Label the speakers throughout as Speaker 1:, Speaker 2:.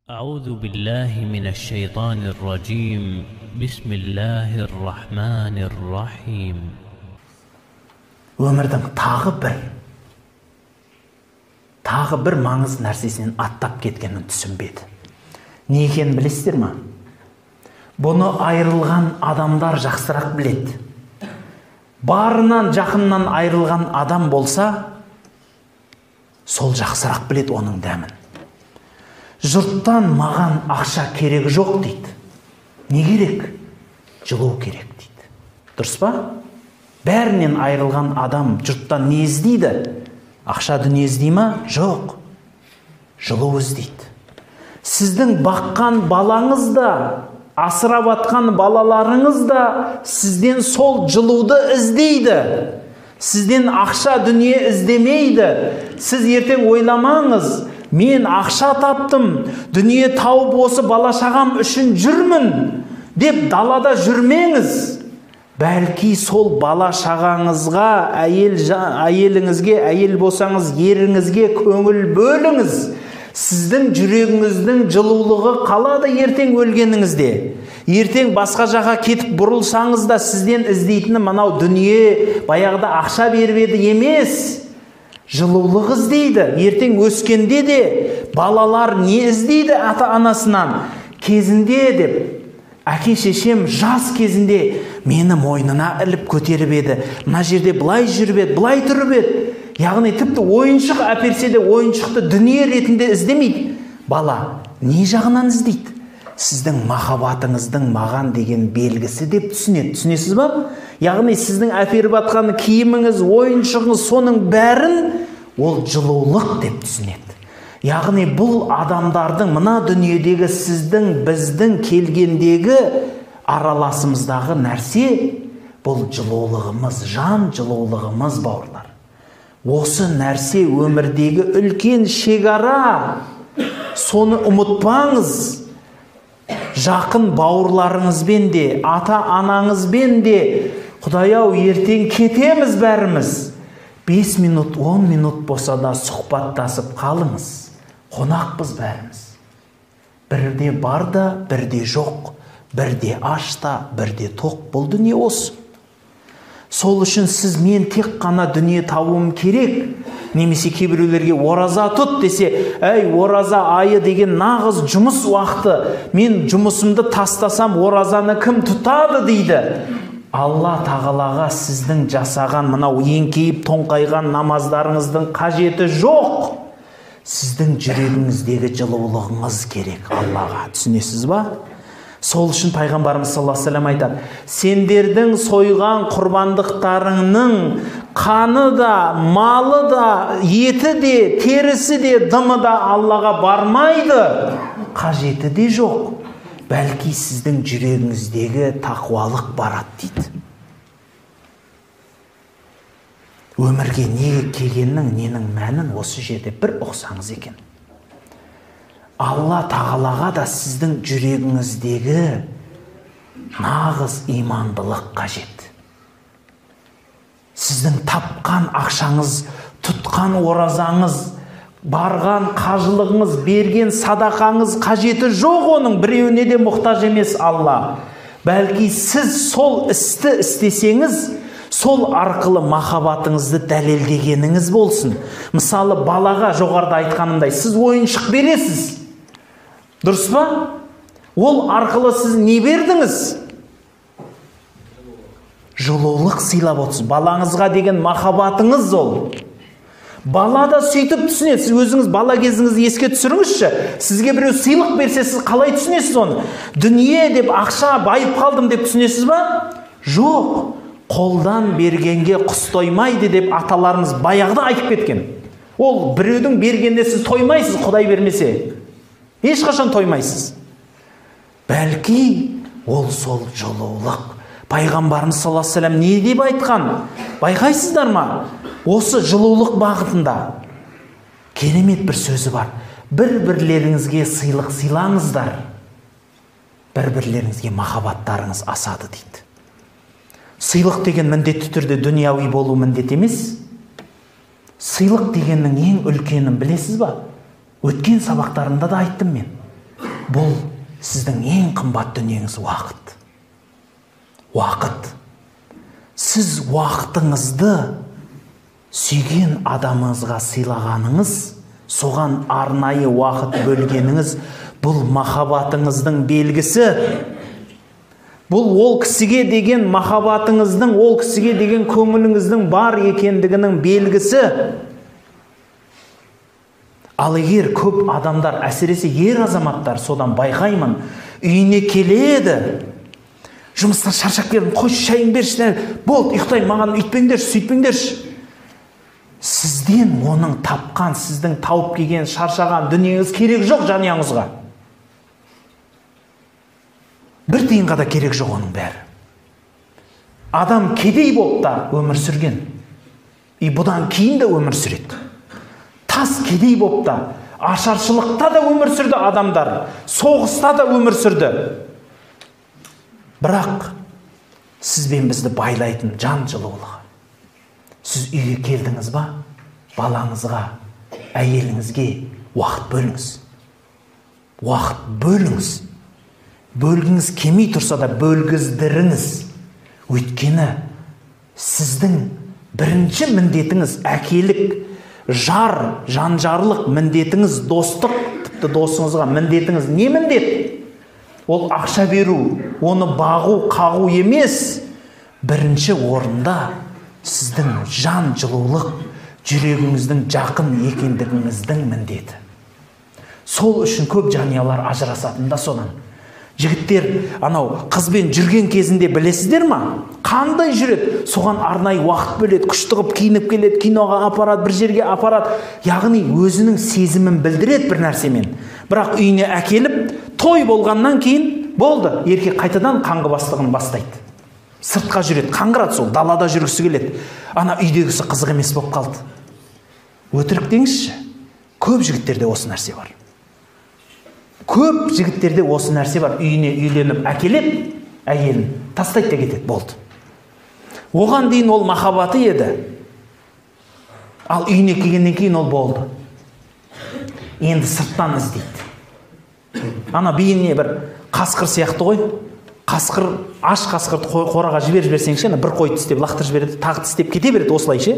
Speaker 1: أعوذ بالله من الشيطان الرجيم بسم الله الرحمن الرحيم.
Speaker 2: Өмірдің тағы бір маңыз нәрсесінен аттап кеткенін түсінбеді. Не екенін білесіздер ме? Бұны айырылған адамдар жақсырақ біледі. Барынан жақыннан айырылған адам болса, сол жақсырақ біледі оның дәмін. Жұрттан маған ақша керегі жоқ дейді. Не керек? Жылу керек дейді. Дұрыс па? Бәрінен айырылған адам жұрттан не іздейді? Ақша дүние іздей ма? Жоқ. Жылу іздейді. Сіздің баққан балаңыз да, асырап атқан балаларыңыз да сізден сол жылуды іздейді. Сізден ақша дүние іздемейді. Сіз ертең ойламаңыз, мен ақша таптым, дүние тауып осы бала-шағам үшін жүрмін деп далада жүрмеңіз. Бәлки сол бала-шағаңызға, әйеліңізге, әйел болсаңыз еріңізге көңіл бөліңіз. Сіздің жүрегіңіздің жылулығы қалады ертең өлгеніңізде. Ертең басқа жаққа кетіп бұрылсаңыз да сізден іздейтіні мынау дүние баяғыда ақша беріп еді емес. Жылулық іздейді. Ертең өскенде де балалар не іздейді ата-анасынан? Кезінде деп, әке шешем жас кезінде мені мойнына іліп көтеріп еді. Мына жерде былай жүріп еді, былай тұрып еді. Яғни тіпті ойыншық әперсе де ойыншықты дүние ретінде іздемейді. Бала не жағынан іздейді? Сіздің махаббатыңыздың маған деген белгісі деп түсінеді. Түсінесіз ба? Яғни сіздің әперіп атқан киіміңіз, ойыншығыңыз, соның бәрін ол жылулық деп түсінеді. Яғни бұл адамдардың мына дүниедегі сіздің, біздің келгендегі араласымыздағы нәрсе бұл жылулығымыз, жан жылулығымыз, бауырлар. Осы нәрсе өмірдегі үлкен шекара. Соны ұмытпаңыз. Жақын бауырларыңызбен де, ата-анаңызбен де, Құдай-ау, ертең кетеміз бәріміз. 5 минут, 10 минут болса да сұхбаттасып қалыңыз. Қонақпыз бәріміз. Бірде бар да, бірде жоқ. Бірде аш та, бірде тоқ. Бұл дүние осы. Сол үшін сіз мен тек қана дүние табуым керек. Немесе кейбіреулерге ораза тұт десе, әй, ораза айы деген нағыз жұмыс уақыты. Мен жұмысымды тастасам, оразаны кім тұтады дейді. Алла тағалаға сіздің жасаған мынау еңкейіп тоңқайған намаздарыңыздың қажеті жоқ. Сіздің жүрегіңіздегі жылулығыңыз керек Аллаға. Түсінесіз ба? Сол үшін пайғамбарымыз саллаллаху алейхи ва саллям айтады: сендердің сойған құрбандықтарыңның қаны да, малы да, еті де, терісі де, дымы да Аллаға бармайды. Қажеті де жоқ. Бәлки сіздің жүрегіңіздегі тақуалық барады дейді. Өмірге неге келгеннің, ненің мәнін осы жерде бір ұқсаңыз екен. Алла тағалаға да сіздің жүрегіңіздегі нағыз имандылық қажет. Сіздің тапқан ақшаңыз, тұтқан оразаңыз, барған қажылығыңыз, берген садақаңыз қажеті жоқ оның, біреуіне де мұқтаж емес Алла. Бәлки сіз сол істі істесеңіз, сол арқылы махаббатыңызды дәлелдегеніңіз болсын. Мысалы, балаға жоғарыда айтқанымдай, сіз ойыншық бересіз. Дұрыс па? Ол арқылы сіз не бердіңіз? Жылулық сыйлап отырсыз. Балаңызға деген махаббатыңыз ол. Бала да сөйтіп түсінеді. Сіз өзіңіз бала кезіңізді еске түсіріңізші. Сізге біреу сыйлық берсе, сіз қалай түсінесіз оны? Дүние деп, ақша байып қалдым деп түсінесіз ба? Жоқ. Қолдан бергенге құс тоймайды деп аталарымыз баяғыда айтып кеткен. Ол біреудің бергенде сіз тоймайсыз, Құдай бермесе. Ешқашан тоймайсыз. Бәлки ол сол жылулық. Пайғамбарымыз саллаллаху алейхи ва саллям не деп айтқан? Байқайсыздар ма? Осы жылулық бағытында керемет бір сөзі бар. Бір-бірлеріңізге сыйлық сыйлаңыздар. Бір-бірлеріңізге махаббаттарыңыз асады дейді. Сыйлық деген міндетті түрде дүнияуи болу міндет емес. Сыйлық дегеннің ең үлкенін білесіз ба? Өткен сабақтарында да айттым мен. Бұл сіздің ең қымбат дүниеңіз уақыт. Уақыт. Сіз уақытыңызды сүйген адамыңызға сыйлағаныңыз, соған арнайы уақыт бөлгеніңіз, бұл махаббатыңыздың белгісі. Бұл ол кісіге деген махаббатыңыздың, ол кісіге деген көңіліңіздің бар екендігінің белгісі. Ал егер көп адамдар, әсіресе ер азаматтар, содан байқаймын, үйіне келеді, жұмыстан шаршап келдім, қойшы шайын берші, болды, ұйықтайын, маған үйтпеңдерші, сөйтпеңдерші. Сізден оның тапқан, сіздің тауып келген, шаршаған дүниеңіз керек жоқ жанұяңызға. Бір тиынға да керек жоқ оның бәрі. Адам кедей болып та өмір сүрген. Бұдан кейін де өмір сүреді. Тас кедей болып та, ашаршылықта да өмір сүрді адамдар. Соғыста да өмір сүрді. Бірақ сізбен бізді байлайтын жан жылулығы. Сіз үйге келдіңіз ба? Балаңызға, әйеліңізге уақыт бөліңіз. Уақыт бөліңіз. Бөлгіңіз келмей тұрса да бөлгіздіріңіз. Өйткені сіздің бірінші міндетіңіз әкелік, жар, жанжарлық міндетіңіз, достық, тіпті досыңызға міндетіңіз не міндет? Ол ақша беру, оны бағу, қағу емес. Бірінші орында сіздің жан жылулық, жүрегіңіздің жақын екендігіңіздің міндеті. Сол үшін көп жанұялар ажырасатында содан. Жігіттер анау қызбен жүрген кезінде білесіздер ма? Қандай жүреді? Соған арнайы уақыт бөледі, күш тығып киініп келеді, киноға апарады, бір жерге апарады. Яғни өзінің сезімін білдіреді бір нәрсемен. Бірақ үйіне әкеліп, той болғаннан кейін болды, еркек қайтадан қаңғы бастығын бастайды. Сыртқа жүреді, қаңғырады сол, далада жүргісі келеді. Ана үйдегісі қызық емес болып қалды. Өтірік деңізші. Көп жігіттерде осы нәрсе бар. Көп жігіттерде осы нәрсе бар. Үйіне үйленіп әкеледі, әйелін тастайды да кетеді, болды. Оған дейін ол махаббаты еді. Ал үйіне келгеннен кейін ол болды. Енді сырттан іздейді. Ана бейіне бір қасқыр сияқты ғой. Қасқыр, аш қасқырды қораға жіберіп берсеңші, бір қойды істеп, лақтырып жібереді, тағы істеп кете береді осылайша.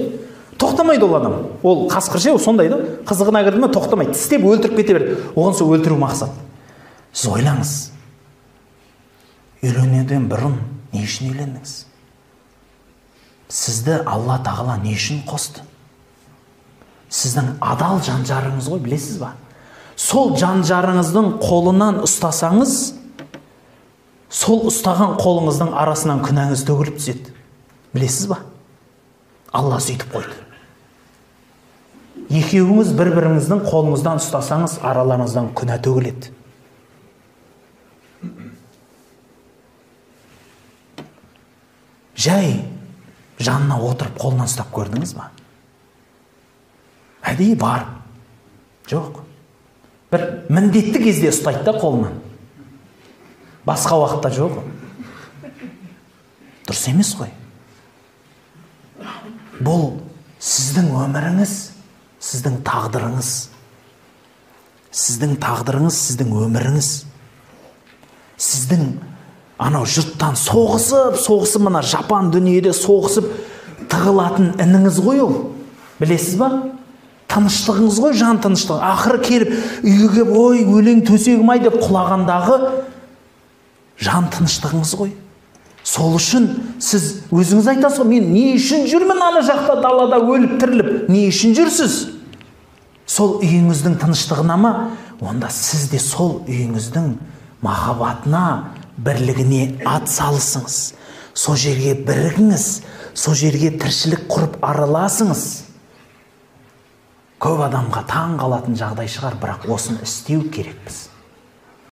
Speaker 2: Тоқтамайды ол адам. Ол қасқыр ше, сондай да. Қызығына кірді ме тоқтамайды. Тістеп өлтіріп кете береді. Оған сол өлтіру мақсат. Сіз ойлаңыз. Үйленуден бұрын не үшін үйлендіңіз? Сізді Алла тағала не үшін қосты? Сіздің адал жан-жарыңыз ғой, білесіз ба? Сол жан-жарыңыздың қолынан ұстасаңыз, сол ұстаған қолыңыздың арасынан күнәңіз төгіліп түседі. Білесіз ба? Алла сөйтіп қойды. Екеуіңіз бір-біріңіздің қолыңыздан ұстасаңыз, араларыңыздан күнә төгіледі. Жай жанына отырып қолынан ұстап көрдіңіз ба? Әдейі барып. Жоқ. Бір міндетті кезде ұстайды да қолынан. Басқа уақытта жоқ. Дұрыс емес қой. Бұл сіздің өміріңіз, сіздің тағдырыңыз. Сіздің тағдырыңыз, сіздің өміріңіз. Сіздің анау жұрттан соғысып, мына жапан дүниеде соғысып тығылатын ініңіз ғой ол. Білесіз ба? Тыныштығыңыз ғой, жан тыныштығы. Ақыры келіп, үйге келіп, ой, өлең төсегім ай деп құлағандағы жан тыныштығыңыз ғой. Сол үшін сіз өзіңіз айтасыз, мен не үшін жүрмін ана жақта далада өліп тіріліп? Не үшін жүрсіз? Сол үйіңіздің тыныштығына ма? Онда сіз де сол үйіңіздің махаббатына, бірлігіне ат салысыңыз. Сол жерге бірігіңіз, сол жерге тіршілік құрып араласыңыз. Көп адамға таң қалатын жағдай шығар, бірақ осыны істеу керекпіз.